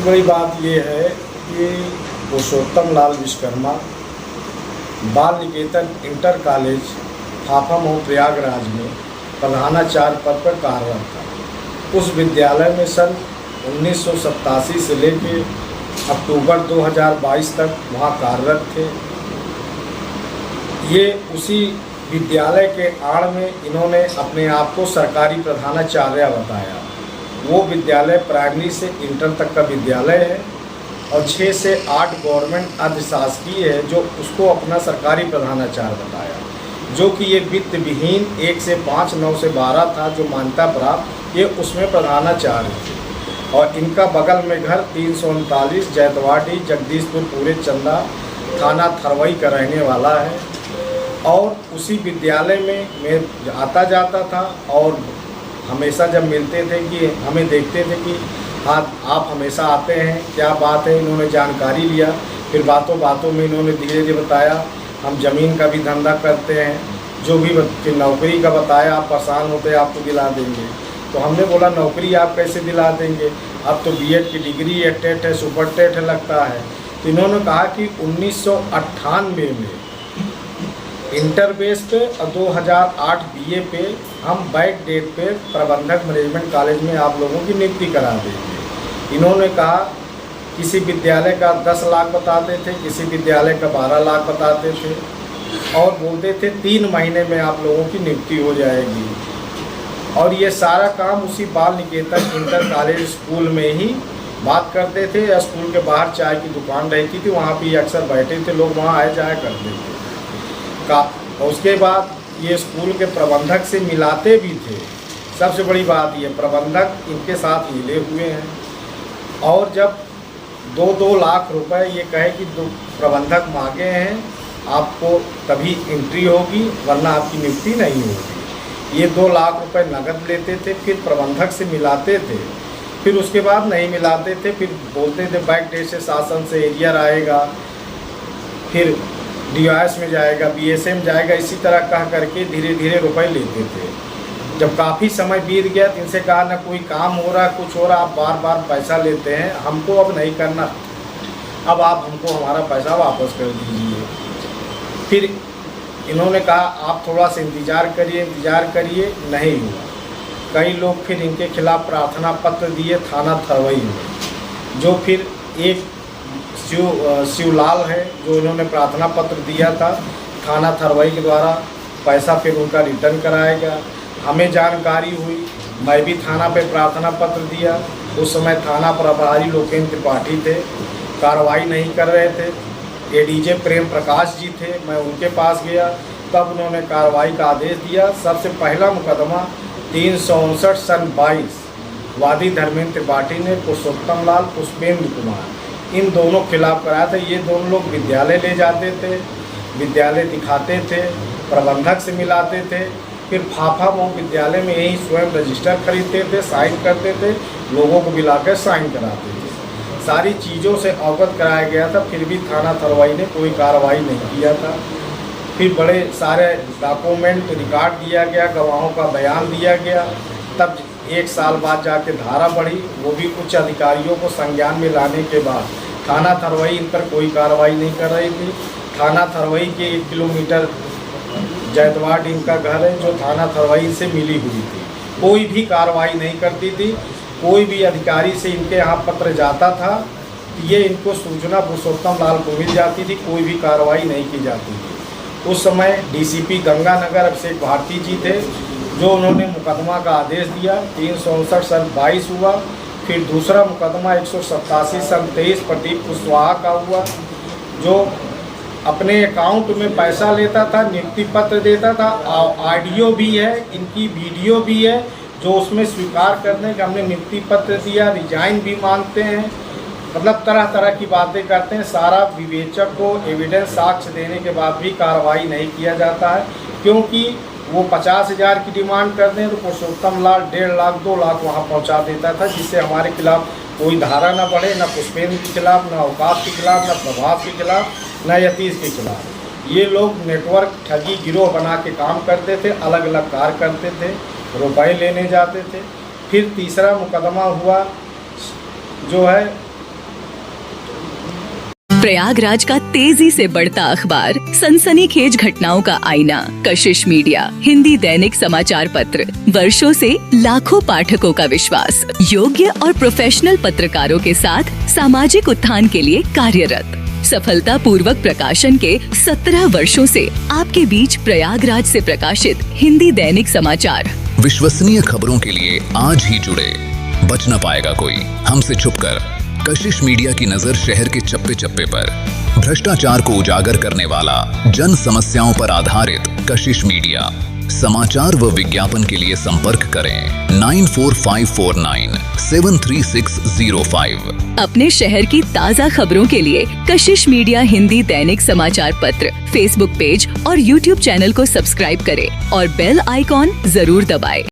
सबसे बड़ी बात ये है कि पुरुषोत्तम लाल विश्वकर्मा बाल निकेतन इंटर कॉलेज फाफा प्रयागराज में प्रधानाचार्य पद पर कार्यरत था। उस विद्यालय में सन 1987 से लेकर अक्टूबर 2022 तक वहाँ कार्यरत थे। ये उसी विद्यालय के आड़ में इन्होंने अपने आप को सरकारी प्रधानाचार्य बताया। वो विद्यालय प्राइमरी से इंटर तक का विद्यालय है और 6 से 8 गवर्नमेंट अर्धशासकीय है जो उसको अपना सरकारी प्रधानाचार्य बताया, जो कि ये वित्त विहीन 1 से 5, 9 से 12 था जो मान्यता प्राप्त, ये उसमें प्रधानाचार्य थे। और इनका बगल में घर 339 जैतवाड़ी जगदीशपुर पूरे चंदा थाना थरवई का रहने वाला है। और उसी विद्यालय में मैं आता जाता था और हमेशा जब मिलते थे कि हमें देखते थे कि हाँ आप हमेशा आते हैं, क्या बात है। इन्होंने जानकारी लिया, फिर बातों बातों में इन्होंने धीरे धीरे बताया हम ज़मीन का भी धंधा करते हैं, जो भी फिर नौकरी का बताया। आप परेशान होते आपको दिला देंगे। तो हमने बोला नौकरी आप कैसे दिला देंगे, अब तो बीएड की डिग्री है, टेट है, सुपर टेट है लगता है। तो इन्होंने कहा कि 1998 में इंटर बेस पे और 2008 बीए पे हम बैक डेट पे प्रबंधक मैनेजमेंट कॉलेज में आप लोगों की नियुक्ति करा देंगे। इन्होंने कहा किसी विद्यालय का 10 लाख बताते थे, किसी विद्यालय का 12 लाख बताते थे और बोलते थे 3 महीने में आप लोगों की नियुक्ति हो जाएगी। और ये सारा काम उसी बाल निकेतन इंटर कॉलेज स्कूल में ही बात करते थे। या स्कूल के बाहर चाय की दुकान रहती थी, वहाँ भी अक्सर बैठे थे लोग, वहाँ आए जाया करते थे और उसके बाद ये स्कूल के प्रबंधक से मिलाते भी थे। सबसे बड़ी बात ये प्रबंधक इनके साथ मिले हुए हैं। और जब 2-2 लाख रुपए ये कहे कि प्रबंधक मांगे हैं आपको तभी एंट्री होगी वरना आपकी नियुक्ति नहीं होगी। ये 2 लाख रुपए नकद लेते थे, फिर प्रबंधक से मिलाते थे, फिर उसके बाद नहीं मिलाते थे, फिर बोलते थे बैक डेट से शासन से एरियर आएगा, फिर डीआईएस में जाएगा, बीएसए में जाएगा, इसी तरह कह करके धीरे धीरे रुपए लेते थे। जब काफ़ी समय बीत गया तो इनसे कहा ना कोई काम हो रहा कुछ हो रहा, आप बार बार पैसा लेते हैं, हमको अब नहीं करना, अब आप हमको हमारा पैसा वापस कर दीजिए। फिर इन्होंने कहा आप थोड़ा सा इंतज़ार करिए, नहीं हुआ। कई लोग फिर इनके खिलाफ़ प्रार्थना पत्र दिए थाना थरवई में, जो फिर एक शिवलाल है जो इन्होंने प्रार्थना पत्र दिया था थाना थरवई के द्वारा, पैसा फिर उनका रिटर्न कराएगा। हमें जानकारी हुई, मैं भी थाना पे प्रार्थना पत्र दिया। उस समय थाना प्रभारी लोकेंद्र त्रिपाठी थे, कार्रवाई नहीं कर रहे थे। एडीजे प्रेम प्रकाश जी थे, मैं उनके पास गया, तब उन्होंने कार्रवाई का आदेश दिया। सबसे पहला मुकदमा 359 सन 22 वादी धर्मेंद्र त्रिपाठी ने पुरुषोत्तम लाल पुष्पेंद्र कुमार इन दोनों खिलाफ कराया था। ये दोनों लोग विद्यालय ले जाते थे, विद्यालय दिखाते थे, प्रबंधक से मिलाते थे, फिर फाफा विद्यालय में यही स्वयं रजिस्टर खरीदते थे, साइन करते थे, लोगों को बुलाकर साइन कराते थे। सारी चीज़ों से अवगत कराया गया था, फिर भी थाना थरवई ने कोई कार्रवाई नहीं किया था। फिर बड़े सारे डॉक्यूमेंट रिकॉर्ड दिया गया, गवाहों का बयान दिया गया। तब 1 साल बाद जाके धारा बढ़ी, वो भी उच्च अधिकारियों को संज्ञान में लाने के बाद थाना थरवई इन पर कोई कार्रवाई नहीं कर रही थी। थाना थरवई के 1 किलोमीटर जैतवाड़ इनका घर है जो थाना थरवई से मिली हुई थी, कोई भी कार्रवाई नहीं करती थी। कोई भी अधिकारी से इनके यहाँ पत्र जाता था ये इनको सूचना पुरुषोत्तम लाल को मिल जाती थी, कोई भी कार्रवाई नहीं की जाती थी। उस समय डीसीपी गंगानगर अभिषेक भारती जी थे जो उन्होंने मुकदमा का आदेश दिया। 359 सन 22 हुआ। फिर दूसरा मुकदमा 187 सन 23 प्रदीप कुशवाहा का हुआ, जो अपने अकाउंट में पैसा लेता था, नियुक्ति पत्र देता था। ऑडियो भी है, इनकी वीडियो भी है जो उसमें स्वीकार करने का हमने नियुक्ति पत्र दिया, रिजाइन भी मांगते हैं, मतलब तरह तरह की बातें करते हैं। सारा विवेचक को एविडेंस साक्ष्य देने के बाद भी कार्रवाई नहीं किया जाता है, क्योंकि वो 50,000 की डिमांड करते हैं तो पुरुषोत्तम लाल 1.5 लाख 2 लाख वहाँ पहुँचा देता था, जिससे हमारे खिलाफ कोई धारा न बढ़े, न पुष्पेंद्र के खिलाफ, न अवकाश के खिलाफ, न प्रभास के खिलाफ, न यतीश के खिलाफ। ये लोग नेटवर्क ठगी गिरोह बना के काम करते थे, अलग अलग कार्य करते थे, रुपए लेने जाते थे। फिर तीसरा मुकदमा हुआ जो है प्रयागराज का तेजी से बढ़ता अखबार, सनसनीखेज घटनाओं का आईना, कशिश मीडिया, हिंदी दैनिक समाचार पत्र, वर्षों से लाखों पाठकों का विश्वास, योग्य और प्रोफेशनल पत्रकारों के साथ सामाजिक उत्थान के लिए कार्यरत, सफलता पूर्वक प्रकाशन के 17 वर्षों से आपके बीच प्रयागराज से प्रकाशित हिंदी दैनिक समाचार। विश्वसनीय खबरों के लिए आज ही जुड़े, बच न पाएगा कोई हमसे छुपकर। कशिश मीडिया की नजर शहर के चप्पे चप्पे पर, भ्रष्टाचार को उजागर करने वाला, जन समस्याओं पर आधारित कशिश मीडिया। समाचार व विज्ञापन के लिए संपर्क करें 9454973605। अपने शहर की ताज़ा खबरों के लिए कशिश मीडिया हिंदी दैनिक समाचार पत्र फेसबुक पेज और यूट्यूब चैनल को सब्सक्राइब करें और बेल आइकॉन जरूर दबाएं।